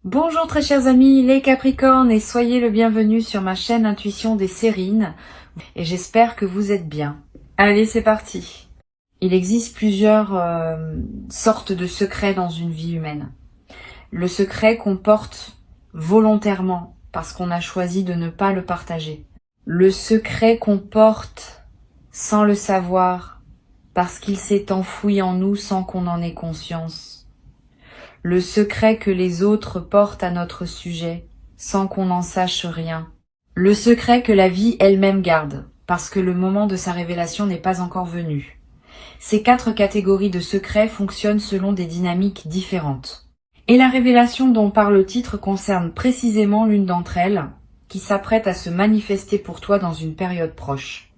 Bonjour très chers amis les Capricornes et soyez le bienvenu sur ma chaîne Intuition des Sérines et j'espère que vous êtes bien. Allez, c'est parti. Il existe plusieurs sortes de secrets dans une vie humaine. Le secret qu'on porte volontairement parce qu'on a choisi de ne pas le partager. Le secret qu'on porte sans le savoir parce qu'il s'est enfoui en nous sans qu'on en ait conscience. Le secret que les autres portent à notre sujet, sans qu'on n'en sache rien. Le secret que la vie elle-même garde, parce que le moment de sa révélation n'est pas encore venu. Ces 4 catégories de secrets fonctionnent selon des dynamiques différentes. Et la révélation dont parle le titre concerne précisément l'une d'entre elles, qui s'apprête à se manifester pour toi dans une période proche.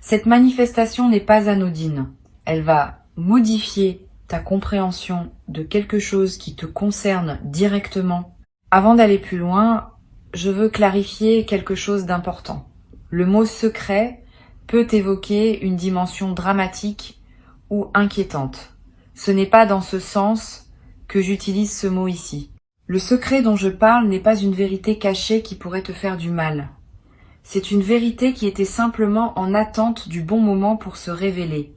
Cette manifestation n'est pas anodine. Elle va modifier ta compréhension de quelque chose qui te concerne directement. Avant d'aller plus loin, je veux clarifier quelque chose d'important. Le mot secret peut évoquer une dimension dramatique ou inquiétante. Ce n'est pas dans ce sens que j'utilise ce mot ici. Le secret dont je parle n'est pas une vérité cachée qui pourrait te faire du mal. C'est une vérité qui était simplement en attente du bon moment pour se révéler.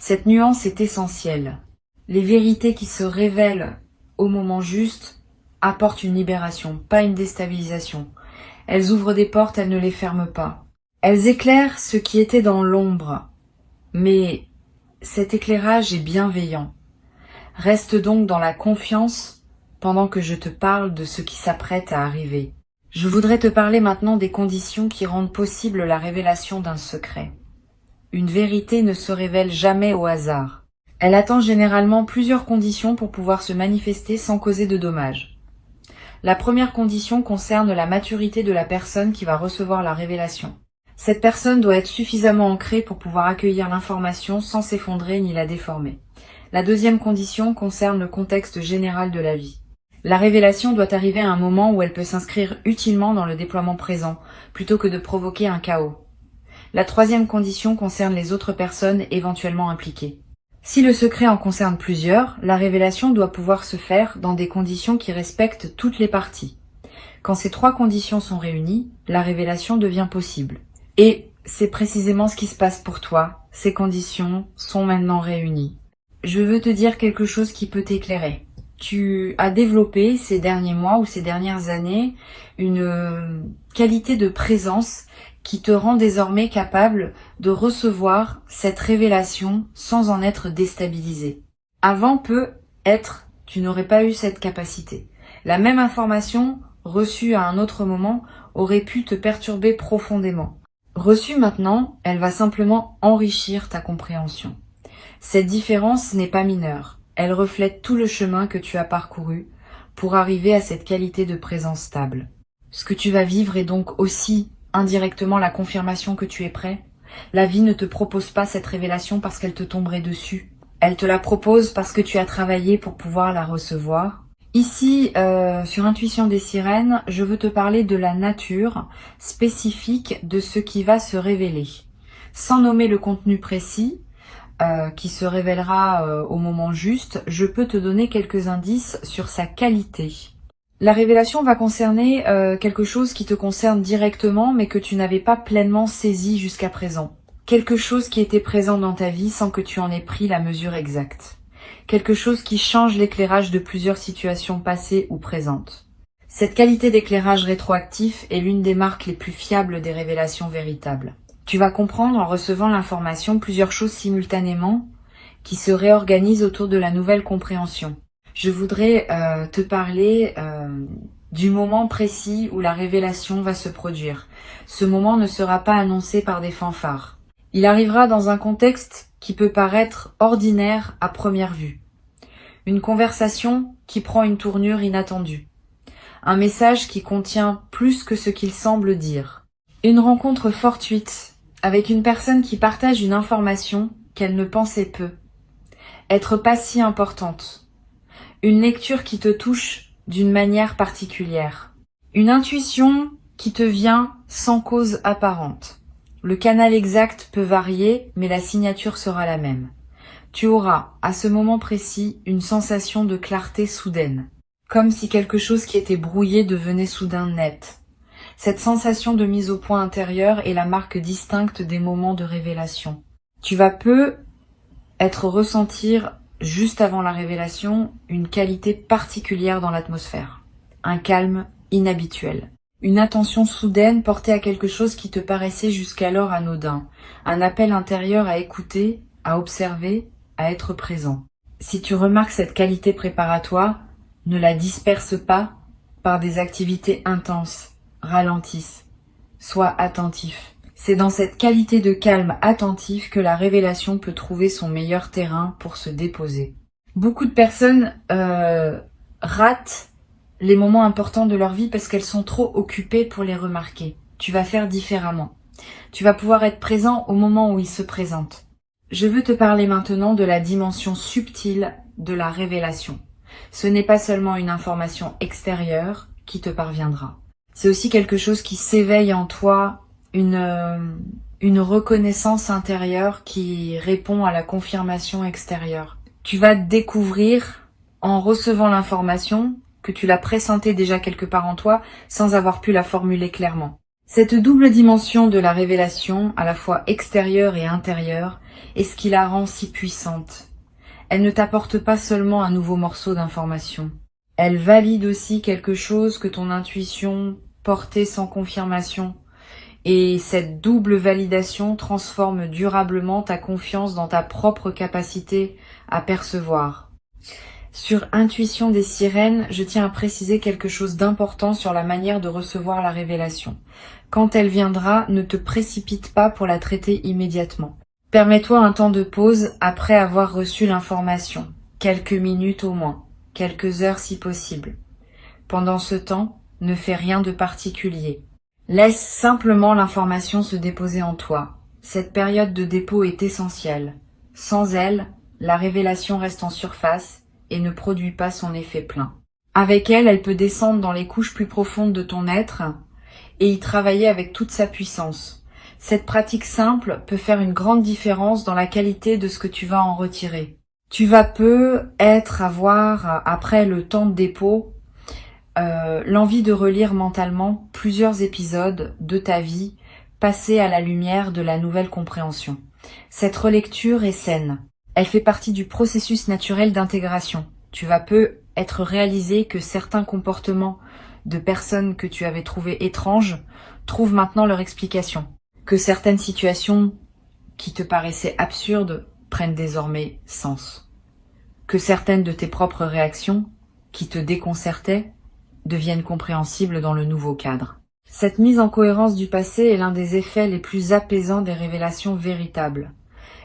Cette nuance est essentielle. Les vérités qui se révèlent au moment juste apportent une libération, pas une déstabilisation. Elles ouvrent des portes, elles ne les ferment pas. Elles éclairent ce qui était dans l'ombre. Mais cet éclairage est bienveillant. Reste donc dans la confiance pendant que je te parle de ce qui s'apprête à arriver. Je voudrais te parler maintenant des conditions qui rendent possible la révélation d'un secret. Une vérité ne se révèle jamais au hasard. Elle attend généralement plusieurs conditions pour pouvoir se manifester sans causer de dommages. La première condition concerne la maturité de la personne qui va recevoir la révélation. Cette personne doit être suffisamment ancrée pour pouvoir accueillir l'information sans s'effondrer ni la déformer. La deuxième condition concerne le contexte général de la vie. La révélation doit arriver à un moment où elle peut s'inscrire utilement dans le déploiement présent, plutôt que de provoquer un chaos. La troisième condition concerne les autres personnes éventuellement impliquées. Si le secret en concerne plusieurs, la révélation doit pouvoir se faire dans des conditions qui respectent toutes les parties. Quand ces 3 conditions sont réunies, la révélation devient possible. Et c'est précisément ce qui se passe pour toi. Ces conditions sont maintenant réunies. Je veux te dire quelque chose qui peut t'éclairer. Tu as développé ces derniers mois ou ces dernières années une qualité de présence qui te rend désormais capable de recevoir cette révélation sans en être déstabilisé. Avant peut-être, tu n'aurais pas eu cette capacité. La même information, reçue à un autre moment, aurait pu te perturber profondément. Reçue maintenant, elle va simplement enrichir ta compréhension. Cette différence n'est pas mineure. Elle reflète tout le chemin que tu as parcouru pour arriver à cette qualité de présence stable. Ce que tu vas vivre est donc aussi indirectement la confirmation que tu es prêt. La vie ne te propose pas cette révélation parce qu'elle te tomberait dessus. Elle te la propose parce que tu as travaillé pour pouvoir la recevoir. Ici, sur Intuition des Sirènes, je veux te parler de la nature spécifique de ce qui va se révéler. Sans nommer le contenu précis, qui se révélera au moment juste, je peux te donner quelques indices sur sa qualité. La révélation va concerner quelque chose qui te concerne directement, mais que tu n'avais pas pleinement saisi jusqu'à présent. Quelque chose qui était présent dans ta vie sans que tu en aies pris la mesure exacte. Quelque chose qui change l'éclairage de plusieurs situations passées ou présentes. Cette qualité d'éclairage rétroactif est l'une des marques les plus fiables des révélations véritables. Tu vas comprendre en recevant l'information plusieurs choses simultanément qui se réorganisent autour de la nouvelle compréhension. Je voudrais te parler du moment précis où la révélation va se produire. Ce moment ne sera pas annoncé par des fanfares. Il arrivera dans un contexte qui peut paraître ordinaire à première vue. Une conversation qui prend une tournure inattendue. Un message qui contient plus que ce qu'il semble dire. Une rencontre fortuite avec une personne qui partage une information qu'elle ne pensait peu. Être pas si importante. Une lecture qui te touche d'une manière particulière. Une intuition qui te vient sans cause apparente. Le canal exact peut varier, mais la signature sera la même. Tu auras, à ce moment précis, une sensation de clarté soudaine. comme si quelque chose qui était brouillé devenait soudain net. Cette sensation de mise au point intérieure est la marque distincte des moments de révélation. Tu vas ressentir, juste avant la révélation, une qualité particulière dans l'atmosphère. Un calme inhabituel. Une attention soudaine portée à quelque chose qui te paraissait jusqu'alors anodin. Un appel intérieur à écouter, à observer, à être présent. Si tu remarques cette qualité préparatoire, ne la disperse pas par des activités intenses. Ralentisse. Sois attentif. C'est dans cette qualité de calme attentif que la révélation peut trouver son meilleur terrain pour se déposer. Beaucoup de personnes ratent les moments importants de leur vie parce qu'elles sont trop occupées pour les remarquer. Tu vas faire différemment. Tu vas pouvoir être présent au moment où ils se présentent. Je veux te parler maintenant de la dimension subtile de la révélation. Ce n'est pas seulement une information extérieure qui te parviendra. C'est aussi quelque chose qui s'éveille en toi, une reconnaissance intérieure qui répond à la confirmation extérieure. Tu vas découvrir, en recevant l'information, que tu l'as pressentie déjà quelque part en toi, sans avoir pu la formuler clairement. Cette double dimension de la révélation, à la fois extérieure et intérieure, est ce qui la rend si puissante. Elle ne t'apporte pas seulement un nouveau morceau d'information. Elle valide aussi quelque chose que ton intuition portait sans confirmation. Et cette double validation transforme durablement ta confiance dans ta propre capacité à percevoir. Sur Intuition des sirènes, je tiens à préciser quelque chose d'important sur la manière de recevoir la révélation. Quand elle viendra, ne te précipite pas pour la traiter immédiatement. Permets-toi un temps de pause après avoir reçu l'information. Quelques minutes au moins, quelques heures si possible. Pendant ce temps, ne fais rien de particulier. Laisse simplement l'information se déposer en toi. Cette période de dépôt est essentielle. Sans elle, la révélation reste en surface et ne produit pas son effet plein. Avec elle, elle peut descendre dans les couches plus profondes de ton être et y travailler avec toute sa puissance. Cette pratique simple peut faire une grande différence dans la qualité de ce que tu vas en retirer. Tu vas avoir, après le temps de dépôt, l'envie de relire mentalement plusieurs épisodes de ta vie passés à la lumière de la nouvelle compréhension. Cette relecture est saine. Elle fait partie du processus naturel d'intégration. Tu vas être réalisé que certains comportements de personnes que tu avais trouvées étranges trouvent maintenant leur explication. Que certaines situations qui te paraissaient absurdes prennent désormais sens. Que certaines de tes propres réactions qui te déconcertaient deviennent compréhensibles dans le nouveau cadre. Cette mise en cohérence du passé est l'un des effets les plus apaisants des révélations véritables.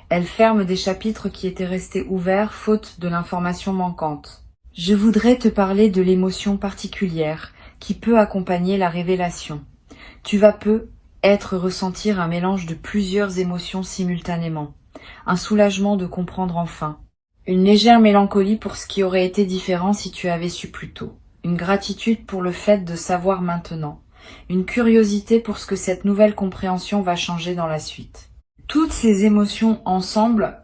Elle ferme des chapitres qui étaient restés ouverts faute de l'information manquante. Je voudrais te parler de l'émotion particulière qui peut accompagner la révélation. Tu vas ressentir un mélange de plusieurs émotions simultanément. Un soulagement de comprendre enfin. Une légère mélancolie pour ce qui aurait été différent si tu avais su plus tôt. Une gratitude pour le fait de savoir maintenant. Une curiosité pour ce que cette nouvelle compréhension va changer dans la suite. Toutes ces émotions ensemble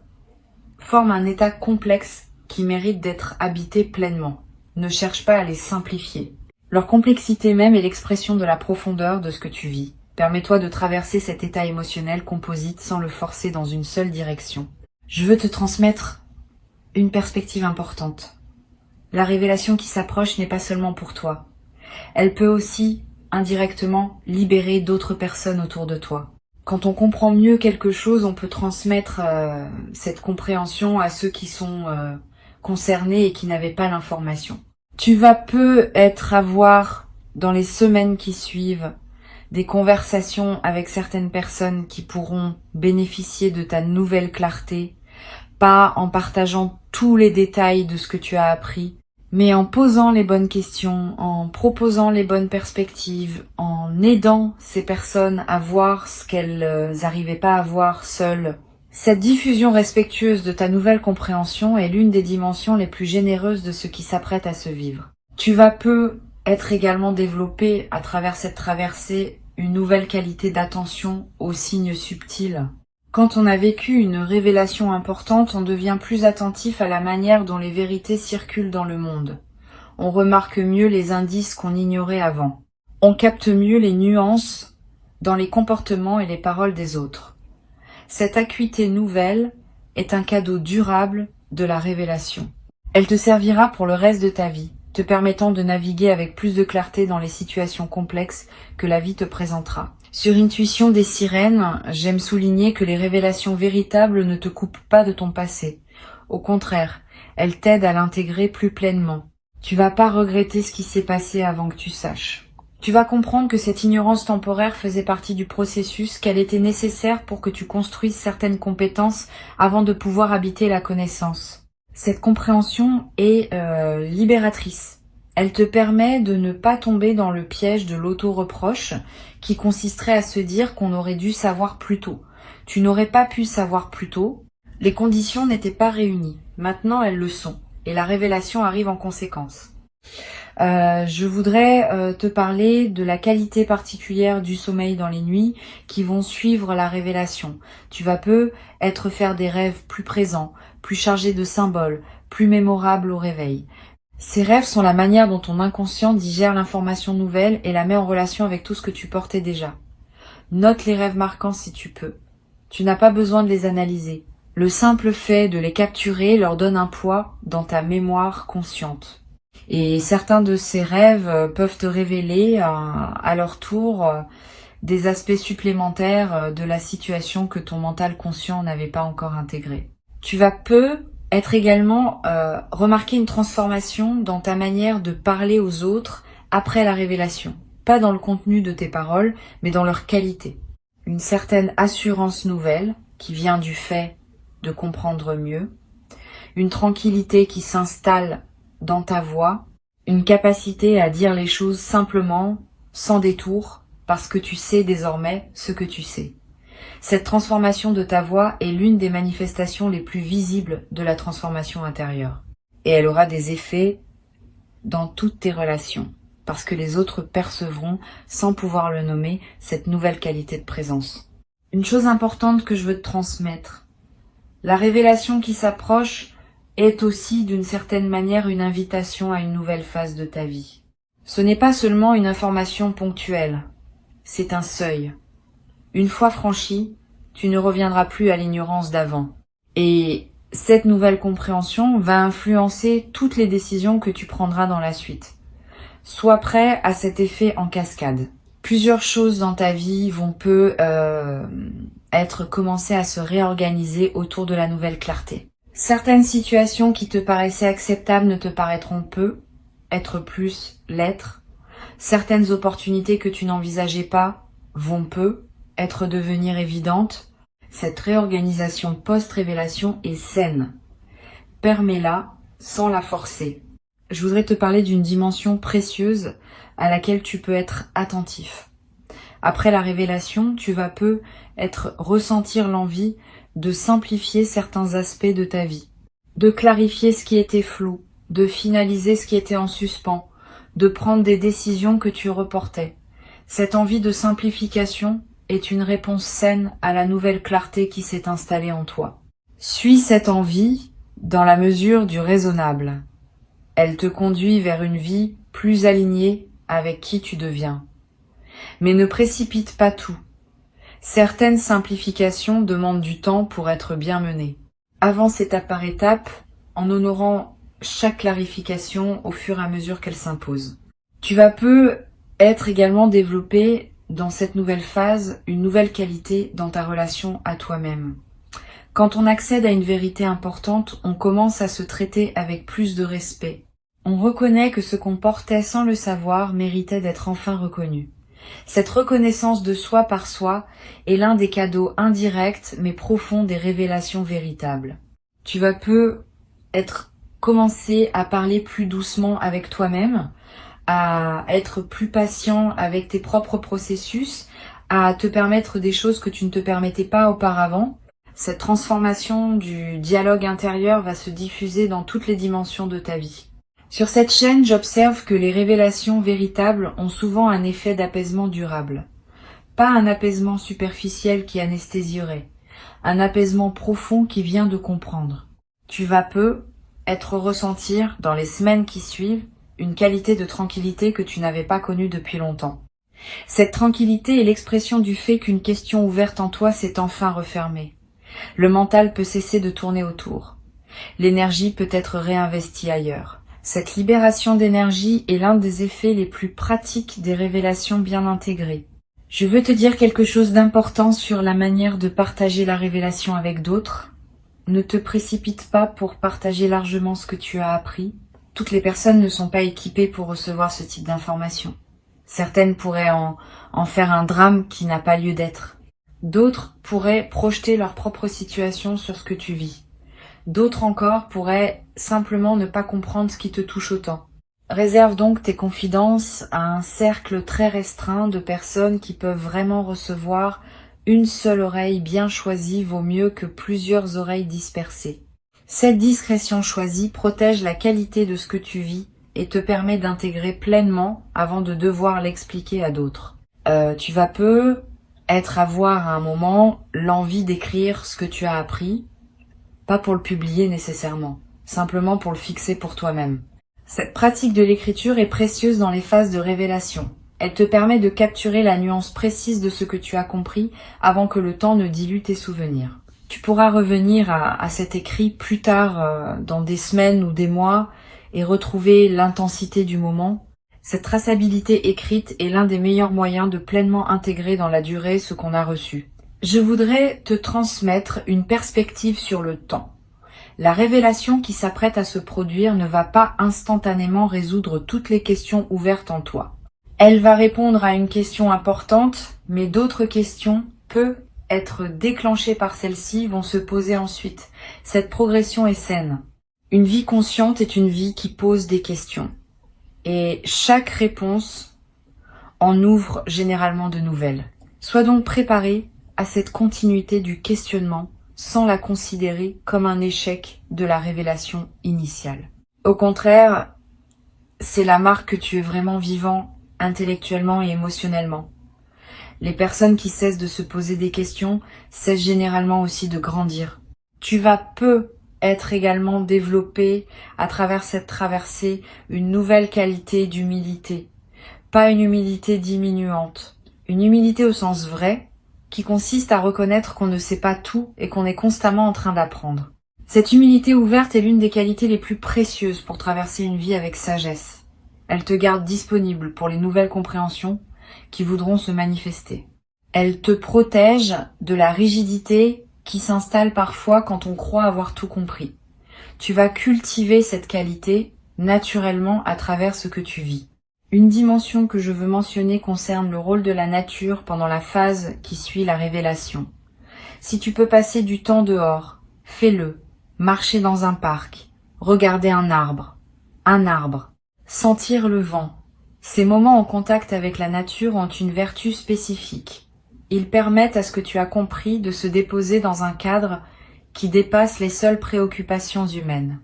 forment un état complexe qui mérite d'être habité pleinement. Ne cherche pas à les simplifier. Leur complexité même est l'expression de la profondeur de ce que tu vis. Permets-toi de traverser cet état émotionnel composite sans le forcer dans une seule direction. Je veux te transmettre une perspective importante. La révélation qui s'approche n'est pas seulement pour toi. Elle peut aussi, indirectement, libérer d'autres personnes autour de toi. Quand on comprend mieux quelque chose, on peut transmettre cette compréhension à ceux qui sont concernés et qui n'avaient pas l'information. Tu vas avoir, dans les semaines qui suivent, des conversations avec certaines personnes qui pourront bénéficier de ta nouvelle clarté, pas en partageant tous les détails de ce que tu as appris, mais en posant les bonnes questions, en proposant les bonnes perspectives, en aidant ces personnes à voir ce qu'elles n'arrivaient pas à voir seules. Cette diffusion respectueuse de ta nouvelle compréhension est l'une des dimensions les plus généreuses de ce qui s'apprête à se vivre. Tu vas être également développé à travers cette traversée une nouvelle qualité d'attention aux signes subtils. Quand on a vécu une révélation importante, on devient plus attentif à la manière dont les vérités circulent dans le monde. On remarque mieux les indices qu'on ignorait avant. On capte mieux les nuances dans les comportements et les paroles des autres. Cette acuité nouvelle est un cadeau durable de la révélation. Elle te servira pour le reste de ta vie, te permettant de naviguer avec plus de clarté dans les situations complexes que la vie te présentera. Sur Intuition des sirènes, j'aime souligner que les révélations véritables ne te coupent pas de ton passé. Au contraire, elles t'aident à l'intégrer plus pleinement. Tu vas pas regretter ce qui s'est passé avant que tu saches. Tu vas comprendre que cette ignorance temporaire faisait partie du processus, qu'elle était nécessaire pour que tu construises certaines compétences avant de pouvoir habiter la connaissance. Cette compréhension est libératrice. Elle te permet de ne pas tomber dans le piège de l'auto-reproche qui consisterait à se dire qu'on aurait dû savoir plus tôt. Tu n'aurais pas pu savoir plus tôt. Les conditions n'étaient pas réunies. Maintenant, elles le sont. Et la révélation arrive en conséquence. Je voudrais te parler de la qualité particulière du sommeil dans les nuits qui vont suivre la révélation. Tu vas peut-être faire des rêves plus présents, plus chargés de symboles, plus mémorables au réveil. Ces rêves sont la manière dont ton inconscient digère l'information nouvelle et la met en relation avec tout ce que tu portais déjà. Note les rêves marquants si tu peux. Tu n'as pas besoin de les analyser. Le simple fait de les capturer leur donne un poids dans ta mémoire consciente. Et certains de ces rêves peuvent te révéler à leur tour des aspects supplémentaires de la situation que ton mental conscient n'avait pas encore intégré. Tu vas être également remarquer une transformation dans ta manière de parler aux autres après la révélation. Pas dans le contenu de tes paroles, mais dans leur qualité. Une certaine assurance nouvelle qui vient du fait de comprendre mieux. Une tranquillité qui s'installe dans ta voix. Une capacité à dire les choses simplement, sans détour, parce que tu sais désormais ce que tu sais. Cette transformation de ta voix est l'une des manifestations les plus visibles de la transformation intérieure. Et elle aura des effets dans toutes tes relations, parce que les autres percevront, sans pouvoir le nommer, cette nouvelle qualité de présence. Une chose importante que je veux te transmettre, la révélation qui s'approche est aussi d'une certaine manière une invitation à une nouvelle phase de ta vie. Ce n'est pas seulement une information ponctuelle, c'est un seuil. Une fois franchi, tu ne reviendras plus à l'ignorance d'avant. Et cette nouvelle compréhension va influencer toutes les décisions que tu prendras dans la suite. Sois prêt à cet effet en cascade. Plusieurs choses dans ta vie vont être commencées à se réorganiser autour de la nouvelle clarté. Certaines situations qui te paraissaient acceptables ne te paraîtront être plus, l'être. Certaines opportunités que tu n'envisageais pas vont devenir évidentes. Cette réorganisation post-révélation est saine. Permets-la sans la forcer. Je voudrais te parler d'une dimension précieuse à laquelle tu peux être attentif. Après la révélation, tu vas ressentir l'envie de simplifier certains aspects de ta vie, de clarifier ce qui était flou, de finaliser ce qui était en suspens, de prendre des décisions que tu reportais. Cette envie de simplification est une réponse saine à la nouvelle clarté qui s'est installée en toi. Suis cette envie dans la mesure du raisonnable. Elle te conduit vers une vie plus alignée avec qui tu deviens. Mais ne précipite pas tout. Certaines simplifications demandent du temps pour être bien menées. Avance étape par étape en honorant chaque clarification au fur et à mesure qu'elle s'impose. Tu vas être également développé dans cette nouvelle phase une nouvelle qualité dans ta relation à toi-même. Quand on accède à une vérité importante, on commence à se traiter avec plus de respect. On reconnaît que ce qu'on portait sans le savoir méritait d'être enfin reconnu. Cette reconnaissance de soi par soi est l'un des cadeaux indirects mais profonds des révélations véritables. Tu vas commencer à parler plus doucement avec toi-même, à être plus patient avec tes propres processus, à te permettre des choses que tu ne te permettais pas auparavant. Cette transformation du dialogue intérieur va se diffuser dans toutes les dimensions de ta vie. Sur cette chaîne, j'observe que les révélations véritables ont souvent un effet d'apaisement durable. Pas un apaisement superficiel qui anesthésierait, un apaisement profond qui vient de comprendre. Tu vas ressentir, dans les semaines qui suivent, une qualité de tranquillité que tu n'avais pas connue depuis longtemps. Cette tranquillité est l'expression du fait qu'une question ouverte en toi s'est enfin refermée. Le mental peut cesser de tourner autour. L'énergie peut être réinvestie ailleurs. Cette libération d'énergie est l'un des effets les plus pratiques des révélations bien intégrées. Je veux te dire quelque chose d'important sur la manière de partager la révélation avec d'autres. Ne te précipite pas pour partager largement ce que tu as appris. Toutes les personnes ne sont pas équipées pour recevoir ce type d'informations. Certaines pourraient en faire un drame qui n'a pas lieu d'être. D'autres pourraient projeter leur propre situation sur ce que tu vis. D'autres encore pourraient simplement ne pas comprendre ce qui te touche autant. Réserve donc tes confidences à un cercle très restreint de personnes qui peuvent vraiment recevoir. Une seule oreille bien choisie vaut mieux que plusieurs oreilles dispersées. Cette discrétion choisie protège la qualité de ce que tu vis et te permet d'intégrer pleinement avant de devoir l'expliquer à d'autres. Tu vas avoir à un moment l'envie d'écrire ce que tu as appris, pas pour le publier nécessairement, simplement pour le fixer pour toi-même. Cette pratique de l'écriture est précieuse dans les phases de révélation. Elle te permet de capturer la nuance précise de ce que tu as compris avant que le temps ne dilue tes souvenirs. Tu pourras revenir à cet écrit plus tard, dans des semaines ou des mois, et retrouver l'intensité du moment. Cette traçabilité écrite est l'un des meilleurs moyens de pleinement intégrer dans la durée ce qu'on a reçu. Je voudrais te transmettre une perspective sur le temps. La révélation qui s'apprête à se produire ne va pas instantanément résoudre toutes les questions ouvertes en toi. Elle va répondre à une question importante, mais d'autres questions, peu être déclenchées par celle-ci, vont se poser ensuite. Cette progression est saine. Une vie consciente est une vie qui pose des questions. Et chaque réponse en ouvre généralement de nouvelles. Sois donc préparé à cette continuité du questionnement sans la considérer comme un échec de la révélation initiale. Au contraire, c'est la marque que tu es vraiment vivant intellectuellement et émotionnellement. Les personnes qui cessent de se poser des questions cessent généralement aussi de grandir. Tu vas être également développé à travers cette traversée une nouvelle qualité d'humilité. Pas une humilité diminuante, une humilité au sens vrai, qui consiste à reconnaître qu'on ne sait pas tout et qu'on est constamment en train d'apprendre. Cette humilité ouverte est l'une des qualités les plus précieuses pour traverser une vie avec sagesse. Elle te garde disponible pour les nouvelles compréhensions qui voudront se manifester. Elle te protège de la rigidité qui s'installe parfois quand on croit avoir tout compris. Tu vas cultiver cette qualité naturellement à travers ce que tu vis. Une dimension que je veux mentionner concerne le rôle de la nature pendant la phase qui suit la révélation. Si tu peux passer du temps dehors, fais-le. Marcher dans un parc, regarder un arbre, sentir le vent. Ces moments en contact avec la nature ont une vertu spécifique. Ils permettent à ce que tu as compris de se déposer dans un cadre qui dépasse les seules préoccupations humaines.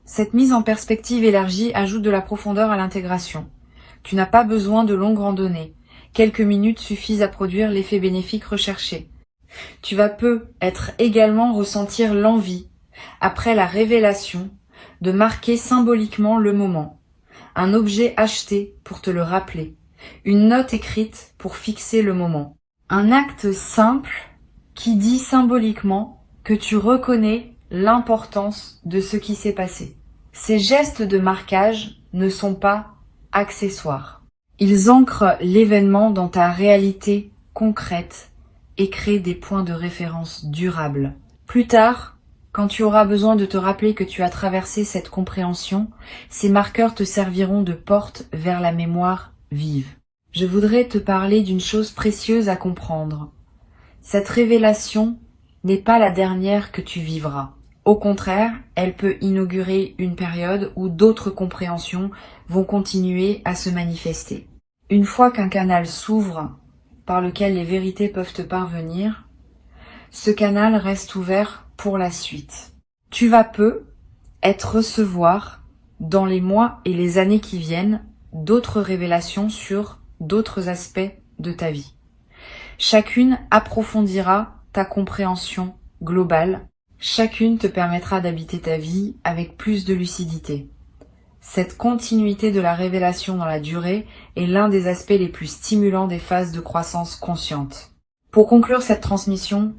Cette mise en perspective élargie ajoute de la profondeur à l'intégration. Tu n'as pas besoin de longues randonnées. Quelques minutes suffisent à produire l'effet bénéfique recherché. Tu vas être également ressentir l'envie, après la révélation, de marquer symboliquement le moment. Un objet acheté pour te le rappeler. Une note écrite pour fixer le moment. Un acte simple qui dit symboliquement que tu reconnais l'importance de ce qui s'est passé. Ces gestes de marquage ne sont pas accessoires. Ils ancrent l'événement dans ta réalité concrète et créent des points de référence durables. Plus tard, quand tu auras besoin de te rappeler que tu as traversé cette compréhension, ces marqueurs te serviront de porte vers la mémoire vive. Je voudrais te parler d'une chose précieuse à comprendre. Cette révélation n'est pas la dernière que tu vivras. Au contraire, elle peut inaugurer une période où d'autres compréhensions vont continuer à se manifester. Une fois qu'un canal s'ouvre par lequel les vérités peuvent te parvenir, ce canal reste ouvert pour la suite. Tu vas recevoir, dans les mois et les années qui viennent, d'autres révélations sur d'autres aspects de ta vie. Chacune approfondira ta compréhension globale. Chacune te permettra d'habiter ta vie avec plus de lucidité. Cette continuité de la révélation dans la durée est l'un des aspects les plus stimulants des phases de croissance consciente. Pour conclure cette transmission,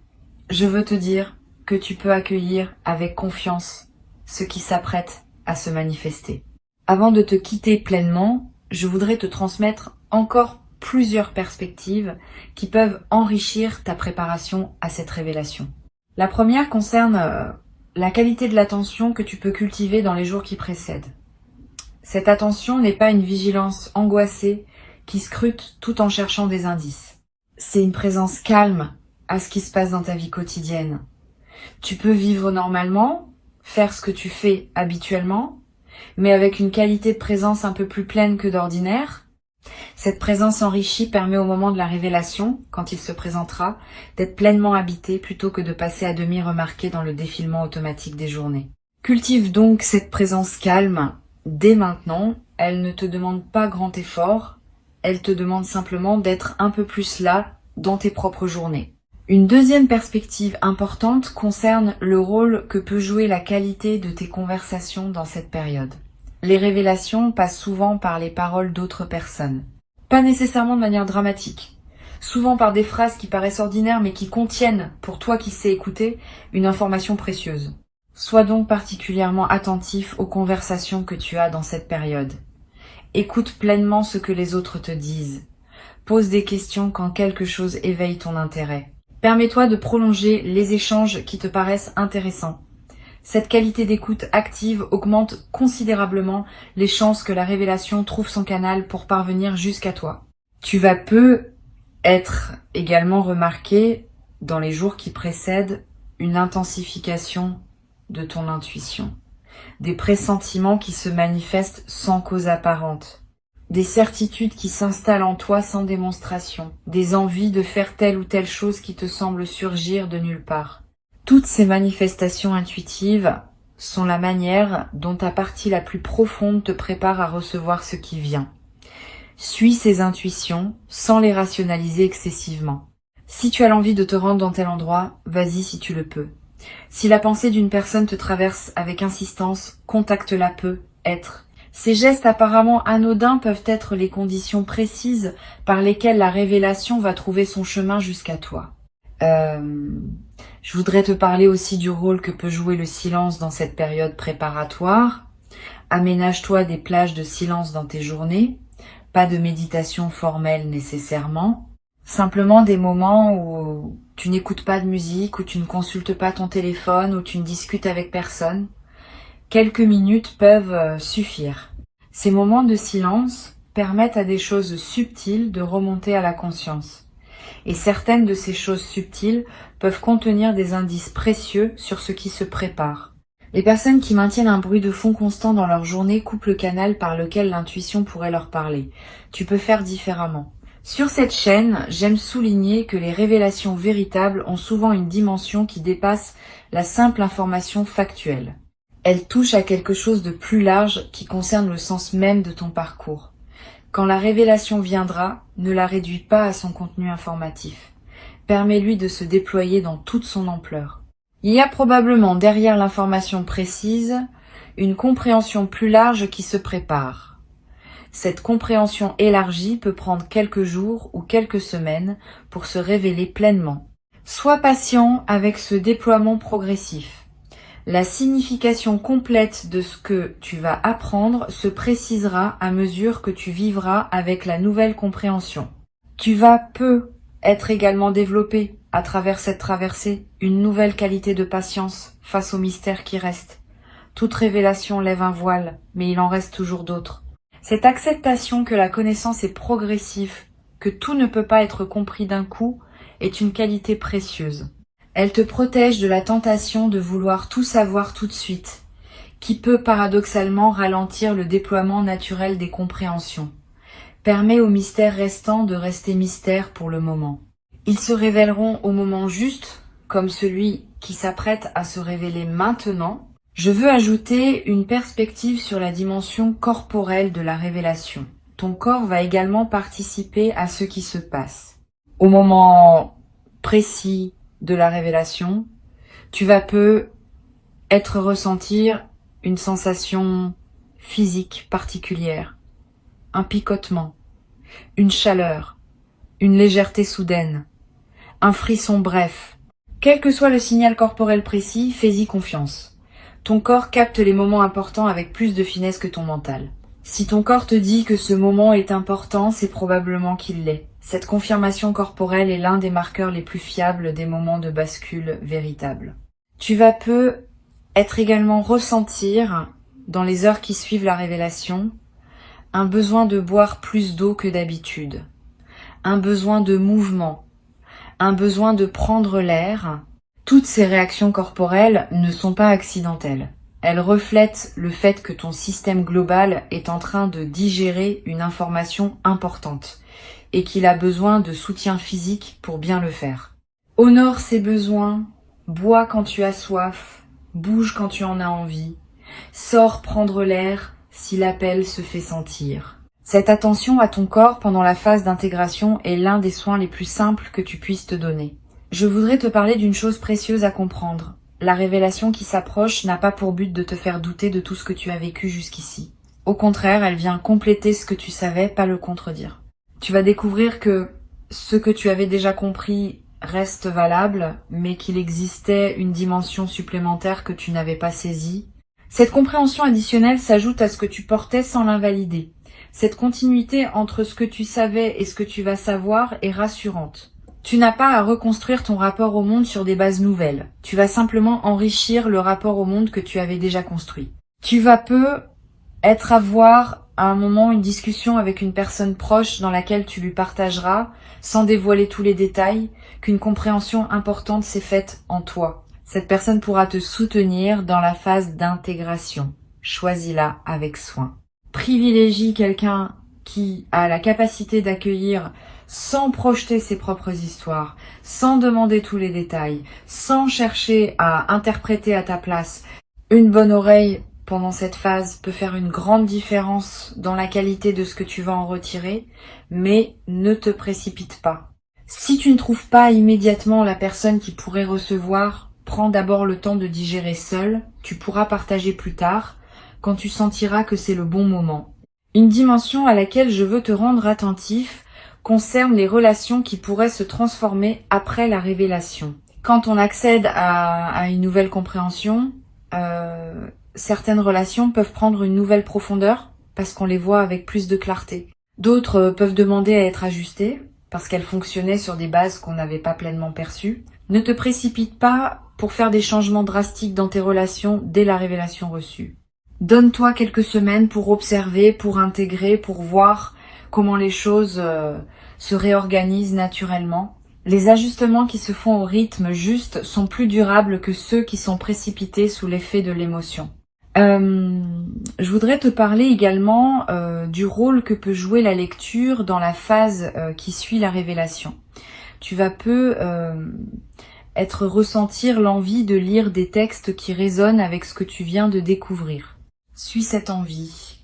je veux te dire que tu peux accueillir avec confiance ce qui s'apprête à se manifester. Avant de te quitter pleinement, je voudrais te transmettre encore plusieurs perspectives qui peuvent enrichir ta préparation à cette révélation. La première concerne la qualité de l'attention que tu peux cultiver dans les jours qui précèdent. Cette attention n'est pas une vigilance angoissée qui scrute tout en cherchant des indices. C'est une présence calme à ce qui se passe dans ta vie quotidienne. Tu peux vivre normalement, faire ce que tu fais habituellement, mais avec une qualité de présence un peu plus pleine que d'ordinaire. Cette présence enrichie permet au moment de la révélation, quand il se présentera, d'être pleinement habité plutôt que de passer à demi remarqué dans le défilement automatique des journées. Cultive donc cette présence calme dès maintenant. Elle ne te demande pas grand effort, elle te demande simplement d'être un peu plus là dans tes propres journées. Une deuxième perspective importante concerne le rôle que peut jouer la qualité de tes conversations dans cette période. Les révélations passent souvent par les paroles d'autres personnes. Pas nécessairement de manière dramatique. Souvent par des phrases qui paraissent ordinaires mais qui contiennent, pour toi qui sais écouter, une information précieuse. Sois donc particulièrement attentif aux conversations que tu as dans cette période. Écoute pleinement ce que les autres te disent. Pose des questions quand quelque chose éveille ton intérêt. Permets-toi de prolonger les échanges qui te paraissent intéressants. Cette qualité d'écoute active augmente considérablement les chances que la révélation trouve son canal pour parvenir jusqu'à toi. Tu vas peu être également remarqué dans les jours qui précèdent une intensification de ton intuition, des pressentiments qui se manifestent sans cause apparente, des certitudes qui s'installent en toi sans démonstration, des envies de faire telle ou telle chose qui te semble surgir de nulle part. Toutes ces manifestations intuitives sont la manière dont ta partie la plus profonde te prépare à recevoir ce qui vient. Suis ces intuitions sans les rationaliser excessivement. Si tu as l'envie de te rendre dans tel endroit, vas-y si tu le peux. Si la pensée d'une personne te traverse avec insistance, contacte-la peu, être. Ces gestes apparemment anodins peuvent être les conditions précises par lesquelles la révélation va trouver son chemin jusqu'à toi. Je voudrais te parler aussi du rôle que peut jouer le silence dans cette période préparatoire. Aménage-toi des plages de silence dans tes journées, pas de méditation formelle nécessairement, simplement des moments où tu n'écoutes pas de musique, où tu ne consultes pas ton téléphone, où tu ne discutes avec personne. Quelques minutes peuvent suffire. Ces moments de silence permettent à des choses subtiles de remonter à la conscience. Et certaines de ces choses subtiles peuvent contenir des indices précieux sur ce qui se prépare. Les personnes qui maintiennent un bruit de fond constant dans leur journée coupent le canal par lequel l'intuition pourrait leur parler. Tu peux faire différemment. Sur cette chaîne, j'aime souligner que les révélations véritables ont souvent une dimension qui dépasse la simple information factuelle. Elles touchent à quelque chose de plus large qui concerne le sens même de ton parcours. Quand la révélation viendra, ne la réduis pas à son contenu informatif. Permets-lui de se déployer dans toute son ampleur. Il y a probablement derrière l'information précise une compréhension plus large qui se prépare. Cette compréhension élargie peut prendre quelques jours ou quelques semaines pour se révéler pleinement. Sois patient avec ce déploiement progressif. La signification complète de ce que tu vas apprendre se précisera à mesure que tu vivras avec la nouvelle compréhension. Tu vas peu être également développé à travers cette traversée, une nouvelle qualité de patience face aux mystères qui restent. Toute révélation lève un voile, mais il en reste toujours d'autres. Cette acceptation que la connaissance est progressive, que tout ne peut pas être compris d'un coup, est une qualité précieuse. Elle te protège de la tentation de vouloir tout savoir tout de suite, qui peut paradoxalement ralentir le déploiement naturel des compréhensions. Permet aux mystères restants de rester mystères pour le moment. Ils se révéleront au moment juste, comme celui qui s'apprête à se révéler maintenant. Je veux ajouter une perspective sur la dimension corporelle de la révélation. Ton corps va également participer à ce qui se passe. Au moment précis de la révélation, tu vas peu ressentir une sensation physique particulière, un picotement, une chaleur, une légèreté soudaine, un frisson bref. Quel que soit le signal corporel précis, fais-y confiance. Ton corps capte les moments importants avec plus de finesse que ton mental. Si ton corps te dit que ce moment est important, c'est probablement qu'il l'est. Cette confirmation corporelle est l'un des marqueurs les plus fiables des moments de bascule véritable. Tu vas peu être également ressentir, dans les heures qui suivent la révélation, un besoin de boire plus d'eau que d'habitude, un besoin de mouvement, un besoin de prendre l'air. Toutes ces réactions corporelles ne sont pas accidentelles. Elles reflètent le fait que ton système global est en train de digérer une information importante et qu'il a besoin de soutien physique pour bien le faire. Honore ses besoins, bois quand tu as soif, bouge quand tu en as envie, sors prendre l'air si l'appel se fait sentir. Cette attention à ton corps pendant la phase d'intégration est l'un des soins les plus simples que tu puisses te donner. Je voudrais te parler d'une chose précieuse à comprendre. La révélation qui s'approche n'a pas pour but de te faire douter de tout ce que tu as vécu jusqu'ici. Au contraire, elle vient compléter ce que tu savais, pas le contredire. Tu vas découvrir que ce que tu avais déjà compris reste valable, mais qu'il existait une dimension supplémentaire que tu n'avais pas saisie. Cette compréhension additionnelle s'ajoute à ce que tu portais sans l'invalider. Cette continuité entre ce que tu savais et ce que tu vas savoir est rassurante. Tu n'as pas à reconstruire ton rapport au monde sur des bases nouvelles. Tu vas simplement enrichir le rapport au monde que tu avais déjà construit. Tu vas peu être à voir à un moment une discussion avec une personne proche dans laquelle tu lui partageras, sans dévoiler tous les détails, qu'une compréhension importante s'est faite en toi. Cette personne pourra te soutenir dans la phase d'intégration. Choisis-la avec soin. Privilégie quelqu'un qui a la capacité d'accueillir sans projeter ses propres histoires, sans demander tous les détails, sans chercher à interpréter à ta place. Une bonne oreille pendant cette phase peut faire une grande différence dans la qualité de ce que tu vas en retirer, mais ne te précipite pas. Si tu ne trouves pas immédiatement la personne qui pourrait recevoir, prends d'abord le temps de digérer seul, tu pourras partager plus tard, quand tu sentiras que c'est le bon moment. Une dimension à laquelle je veux te rendre attentif concerne les relations qui pourraient se transformer après la révélation. Quand on accède à une nouvelle compréhension, certaines relations peuvent prendre une nouvelle profondeur parce qu'on les voit avec plus de clarté. D'autres peuvent demander à être ajustées parce qu'elles fonctionnaient sur des bases qu'on n'avait pas pleinement perçues. Ne te précipite pas pour faire des changements drastiques dans tes relations dès la révélation reçue. Donne-toi quelques semaines pour observer, pour intégrer, pour voir comment les choses se réorganisent naturellement. Les ajustements qui se font au rythme juste sont plus durables que ceux qui sont précipités sous l'effet de l'émotion. Je voudrais te parler également du rôle que peut jouer la lecture dans la phase qui suit la révélation. Tu vas peu ressentir l'envie de lire des textes qui résonnent avec ce que tu viens de découvrir. Suis cette envie.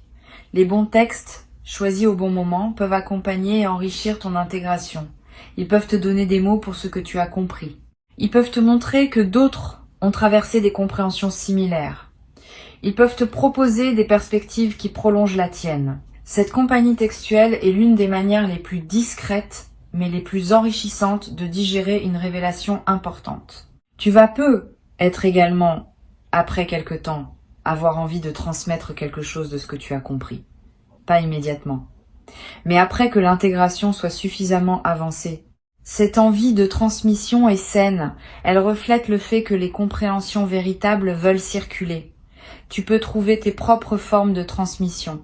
Les bons textes, choisis au bon moment, peuvent accompagner et enrichir ton intégration. Ils peuvent te donner des mots pour ce que tu as compris. Ils peuvent te montrer que d'autres ont traversé des compréhensions similaires. Ils peuvent te proposer des perspectives qui prolongent la tienne. Cette compagnie textuelle est l'une des manières les plus discrètes, mais les plus enrichissantes de digérer une révélation importante. Tu vas peu être également, après quelque temps, avoir envie de transmettre quelque chose de ce que tu as compris. Pas immédiatement. Mais après que l'intégration soit suffisamment avancée, cette envie de transmission est saine. Elle reflète le fait que les compréhensions véritables veulent circuler. Tu peux trouver tes propres formes de transmission.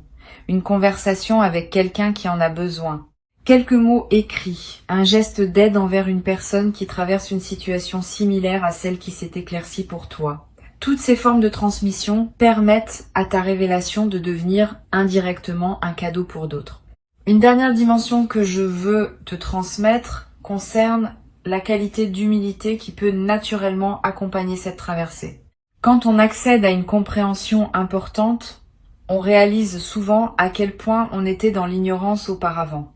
Une conversation avec quelqu'un qui en a besoin. Quelques mots écrits. Un geste d'aide envers une personne qui traverse une situation similaire à celle qui s'est éclaircie pour toi. Toutes ces formes de transmission permettent à ta révélation de devenir indirectement un cadeau pour d'autres. Une dernière dimension que je veux te transmettre concerne la qualité d'humilité qui peut naturellement accompagner cette traversée. Quand on accède à une compréhension importante, on réalise souvent à quel point on était dans l'ignorance auparavant.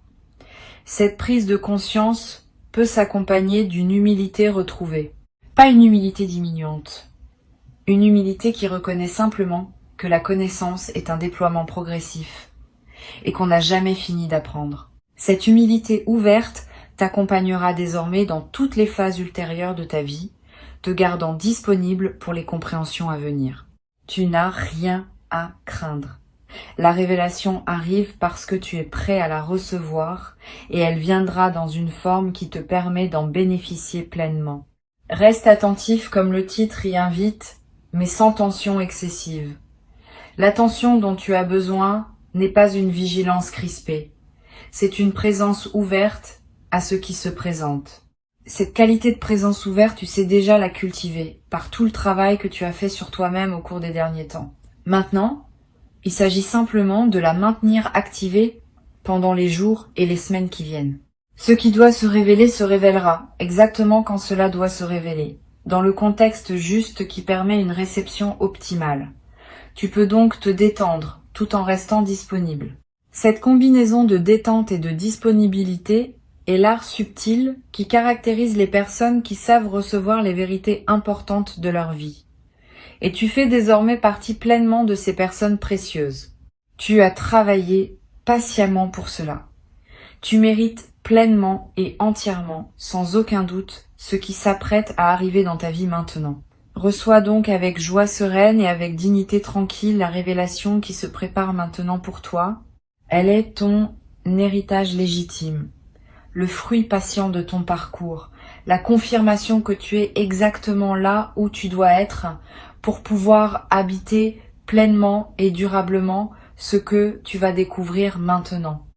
Cette prise de conscience peut s'accompagner d'une humilité retrouvée. Pas une humilité diminuante. Une humilité qui reconnaît simplement que la connaissance est un déploiement progressif et qu'on n'a jamais fini d'apprendre. Cette humilité ouverte t'accompagnera désormais dans toutes les phases ultérieures de ta vie, te gardant disponible pour les compréhensions à venir. Tu n'as rien à craindre. La révélation arrive parce que tu es prêt à la recevoir et elle viendra dans une forme qui te permet d'en bénéficier pleinement. Reste attentif comme le titre y invite, mais sans tension excessive. L'attention dont tu as besoin n'est pas une vigilance crispée. C'est une présence ouverte à ce qui se présente. Cette qualité de présence ouverte, tu sais déjà la cultiver par tout le travail que tu as fait sur toi-même au cours des derniers temps. Maintenant, il s'agit simplement de la maintenir activée pendant les jours et les semaines qui viennent. Ce qui doit se révélera exactement quand cela doit se révéler, dans le contexte juste qui permet une réception optimale. Tu peux donc te détendre tout en restant disponible. Cette combinaison de détente et de disponibilité est l'art subtil qui caractérise les personnes qui savent recevoir les vérités importantes de leur vie. Et tu fais désormais partie pleinement de ces personnes précieuses. Tu as travaillé patiemment pour cela. Tu mérites pleinement et entièrement, sans aucun doute, ce qui s'apprête à arriver dans ta vie maintenant. Reçois donc avec joie sereine et avec dignité tranquille la révélation qui se prépare maintenant pour toi. Elle est ton héritage légitime, le fruit patient de ton parcours, la confirmation que tu es exactement là où tu dois être pour pouvoir habiter pleinement et durablement ce que tu vas découvrir maintenant.